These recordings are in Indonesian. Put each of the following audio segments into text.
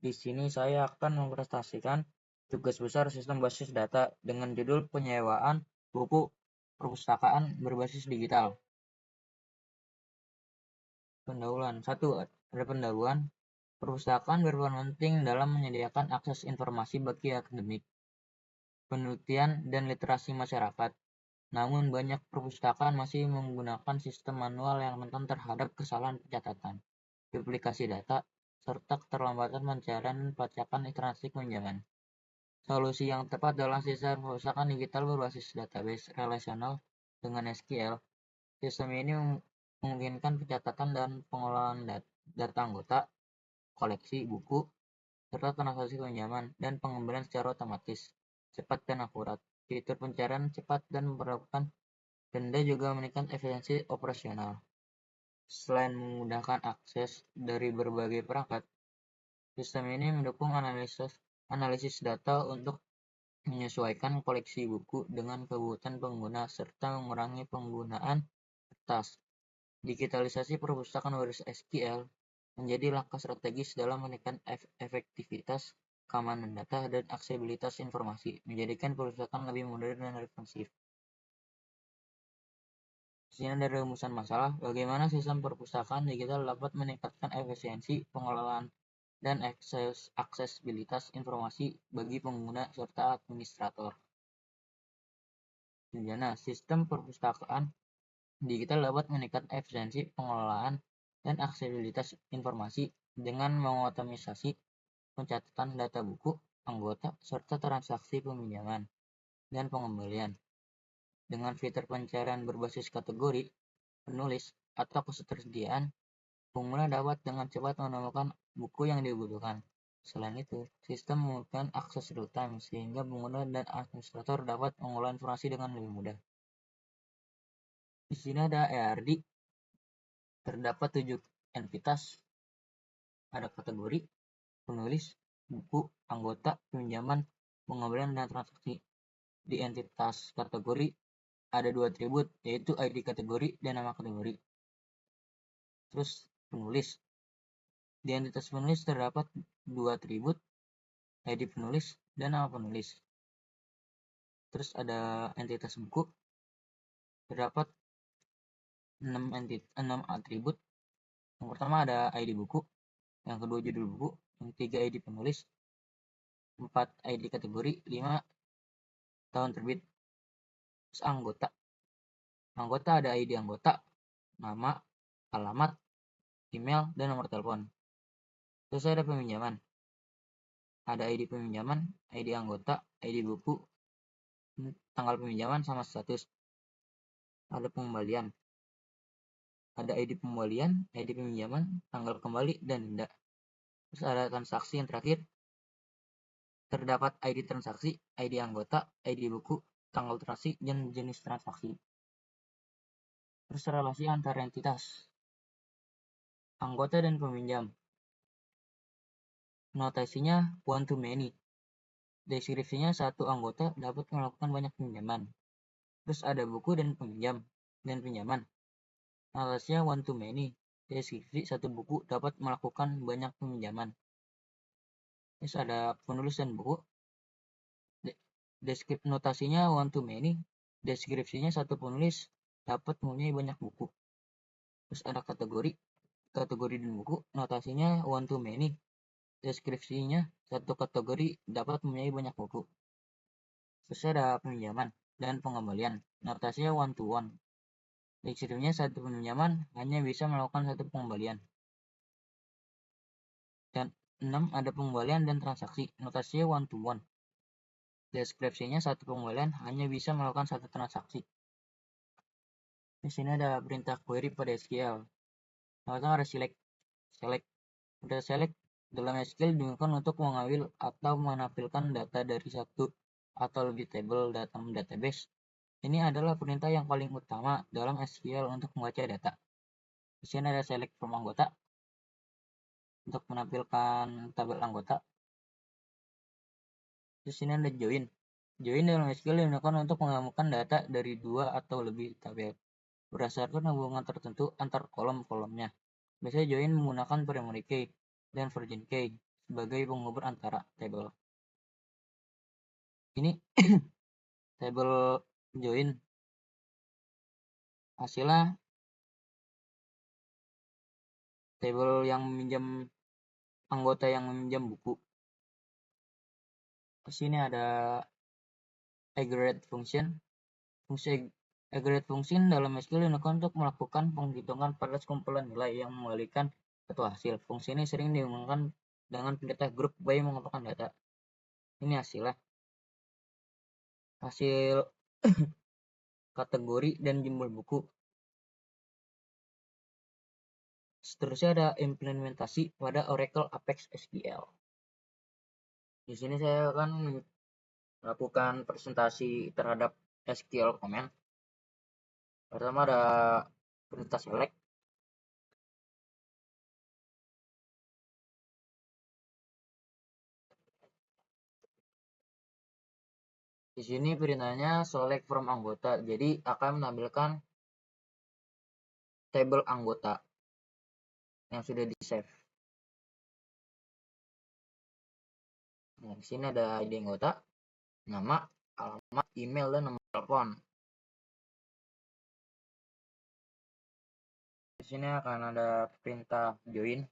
Di sini saya akan mempresentasikan tugas besar sistem basis data dengan judul penyewaan buku perpustakaan berbasis digital. Pendahuluan 1. Ada pendahuluan. Perpustakaan berperan penting dalam menyediakan akses informasi bagi akademik, penelitian, dan literasi masyarakat. Namun banyak perpustakaan masih menggunakan sistem manual yang rentan terhadap kesalahan pencatatan, duplikasi data, serta keterlambatan pencarian dan pelacakan transaksi pinjaman. Solusi yang tepat adalah sistem perpustakaan digital berbasis database relasional dengan SQL. Sistem ini memungkinkan pencatatan dan pengolahan data anggota, koleksi, buku, serta transaksi pinjaman dan pengembalian secara otomatis, cepat dan akurat. Fitur pencarian cepat dan memperlakukan denda juga meningkatkan efisiensi operasional. Selain memudahkan akses dari berbagai perangkat, sistem ini mendukung analisis data untuk menyesuaikan koleksi buku dengan kebutuhan pengguna serta mengurangi penggunaan kertas. Digitalisasi perpustakaan berbasis SQL menjadi langkah strategis dalam meningkatkan efektivitas, keamanan data, dan aksesibilitas informasi, menjadikan perpustakaan lebih modern dan responsif. Di sini ada rumusan masalah, bagaimana sistem perpustakaan digital dapat meningkatkan efisiensi pengelolaan dan aksesibilitas informasi bagi pengguna serta administrator. Rencana sistem perpustakaan digital dapat meningkatkan efisiensi pengelolaan dan aksesibilitas informasi dengan mengotomatisasi pencatatan data buku, anggota, serta transaksi peminjaman dan pengembalian. Dengan fitur pencarian berbasis kategori, penulis, atau ketersediaan, pengguna dapat dengan cepat menemukan buku yang dibutuhkan. Selain itu, sistem memungkinkan akses real-time sehingga pengguna dan administrator dapat mengolah informasi dengan lebih mudah. Di sini ada ERD. Terdapat 7 entitas. Ada kategori, penulis, buku, anggota, pinjaman, pengembalian, dan transaksi. Di entitas kategori ada 2 atribut, yaitu ID kategori dan nama kategori. Terus penulis. Di entitas penulis terdapat 2 atribut, ID penulis dan nama penulis. Terus ada entitas buku. Terdapat 6 atribut. Yang pertama ada ID buku, yang kedua judul buku, yang ketiga ID penulis, 4 ID kategori, 5 tahun terbit. Terus anggota. Anggota ada ID anggota, nama, alamat, email, dan nomor telepon. Terus ada peminjaman. Ada ID peminjaman, ID anggota, ID buku, tanggal peminjaman sama status. Ada pengembalian. Ada ID pembalian, ID peminjaman, tanggal kembali, dan denda. Terus ada transaksi yang terakhir. Terdapat ID transaksi, ID anggota, ID buku, tanggal transaksi, dan jenis transaksi. Terus relasi antar entitas. Anggota dan peminjam. Notasinya one to many. Deskripsinya satu anggota dapat melakukan banyak pinjaman. Terus ada buku dan peminjam dan pinjaman. Notasinya one to many. Deskripsi satu buku dapat melakukan banyak peminjaman. Terus ada penulis dan buku. Notasinya one to many. Deskripsinya satu penulis dapat mempunyai banyak buku. Terus ada kategori dan buku. Notasinya one to many. Deskripsinya satu kategori dapat mempunyai banyak buku. Terus ada peminjaman dan pengembalian. Notasinya one to one. Deskripsinya satu peminjaman hanya bisa melakukan satu pengembalian. Dan 6 ada pengembalian dan transaksi. Notasinya one to one. Deskripsinya satu pengembalian hanya bisa melakukan satu transaksi. Di sini ada perintah query pada SQL. Pertama ada select. Perintah select dalam SQL digunakan untuk mengambil atau menampilkan data dari satu atau lebih tabel dalam database. Ini adalah perintah yang paling utama dalam SQL untuk membaca data. Di sini ada select from anggota untuk menampilkan tabel anggota. Di sini ada join. Join dalam SQL digunakan untuk menemukan data dari 2 atau lebih tabel berdasarkan hubungan tertentu antar kolom-kolomnya. Biasanya join menggunakan primary key dan virgin key. sebagai penghubung antara tabel. Ini tabel join, hasilnya tabel yang meminjam anggota yang meminjam buku. Di sini ada aggregate function. Fungsi aggregate function dalam SQL digunakan untuk melakukan penghitungan pada sekumpulan nilai yang mengembalikan satu hasil. Fungsi ini sering digunakan dengan perintah group by mengumpulkan data. Ini hasilnya. Hasil kategori dan jumlah buku. Seterusnya ada implementasi pada Oracle Apex SQL. Di sini saya akan melakukan presentasi terhadap SQL command. Pertama ada perintah select. Di sini perintahnya select from anggota, jadi akan menampilkan tabel anggota yang sudah di save. Nah, di sini ada ID anggota, nama, alamat, email, dan nomor telepon. Di sini akan ada perintah join.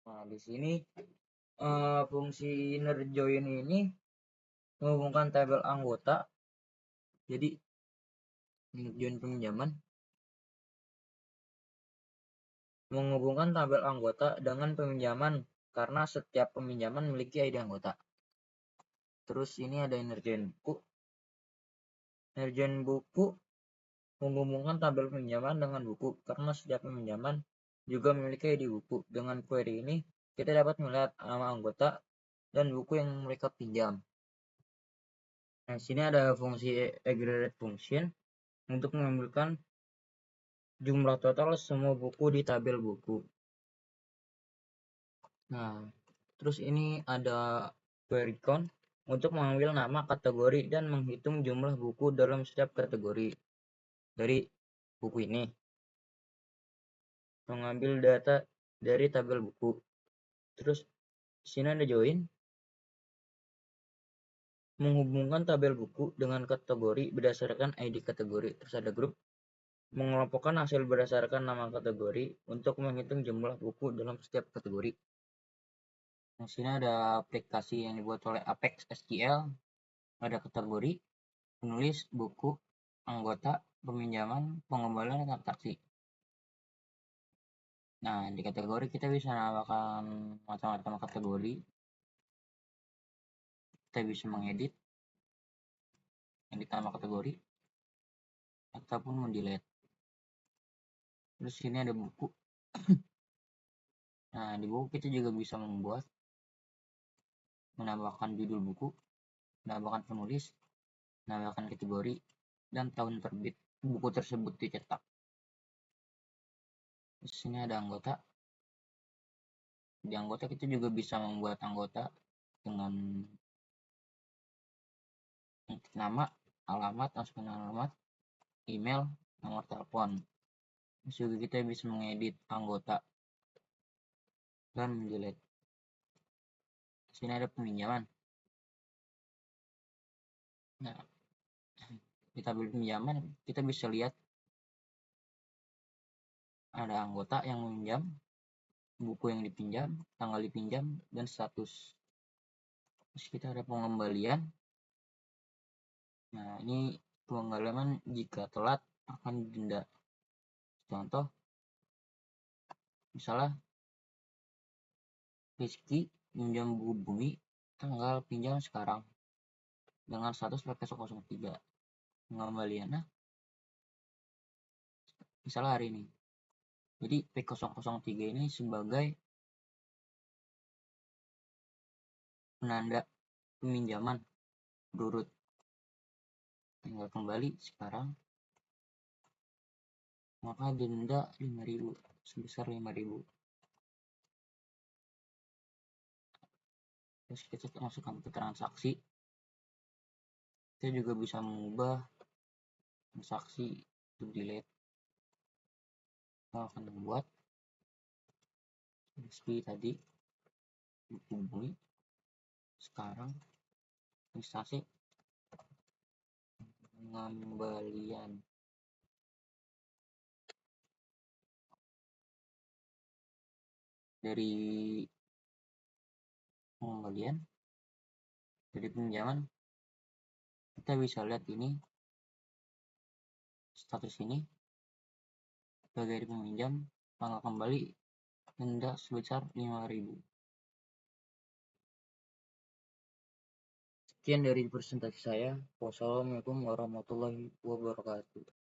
Nah, di sini fungsi inner join ini menghubungkan tabel anggota. Jadi join peminjaman menghubungkan tabel anggota dengan peminjaman karena setiap peminjaman memiliki ID anggota. Terus ini ada inner join buku. Inner join buku menghubungkan tabel peminjaman dengan buku karena setiap peminjaman juga memiliki ID buku. Dengan query ini kita dapat melihat nama anggota dan buku yang mereka pinjam. Nah, sini ada fungsi aggregate function untuk mengambilkan jumlah total semua buku di tabel buku. Nah, terus ini ada query count untuk mengambil nama kategori dan menghitung jumlah buku dalam setiap kategori dari buku ini. Mengambil data dari tabel buku. Terus di sini ada join menghubungkan tabel buku dengan kategori berdasarkan ID kategori. Terus ada group mengelompokkan hasil berdasarkan nama kategori untuk menghitung jumlah buku dalam setiap kategori. Di sini ada aplikasi yang dibuat oleh Apex SQL, ada kategori, penulis, buku, anggota, peminjaman, pengembalian, dan transaksi. Nah, di kategori kita bisa menambahkan macam-macam kategori. Kita bisa mengedit nama kategori ataupun mendelete. Terus sini ada buku. Nah, di buku kita juga bisa menambahkan judul buku, menambahkan penulis, menambahkan kategori, dan tahun terbit buku tersebut dicetak. Di sini ada anggota. Di anggota kita juga bisa membuat anggota dengan nama, alamat, masukan alamat, email, nomor telepon. Terus juga kita bisa mengedit anggota dan mendelete. Di sini ada peminjaman. Nah, di tabel pinjaman kita bisa lihat ada anggota yang meminjam, buku yang dipinjam, tanggal dipinjam, dan status. Terus kita ada pengembalian. Nah, ini pengembalian jika telat akan didenda. Contoh, misalnya Rizky pinjam buku bumi, tanggal pinjam sekarang dengan status P003. Pengembaliannya misalnya hari ini. Jadi P003 ini sebagai penanda peminjaman berurut. Tinggal kembali sekarang, maka denda 5.000, sebesar 5.000. Terus kita masukkan ke transaksi. Kita juga bisa mengubah transaksi to delete. Kita akan membuat Rizky tadi hubungi sekarang instansi pengembalian. Dari pengembalian, dari pinjaman, kita bisa lihat ini status ini sebagai peminjam, tanggal kembali, denda sebesar 5.000. Sekian dari presentasi saya. Wassalamualaikum warahmatullahi wabarakatuh.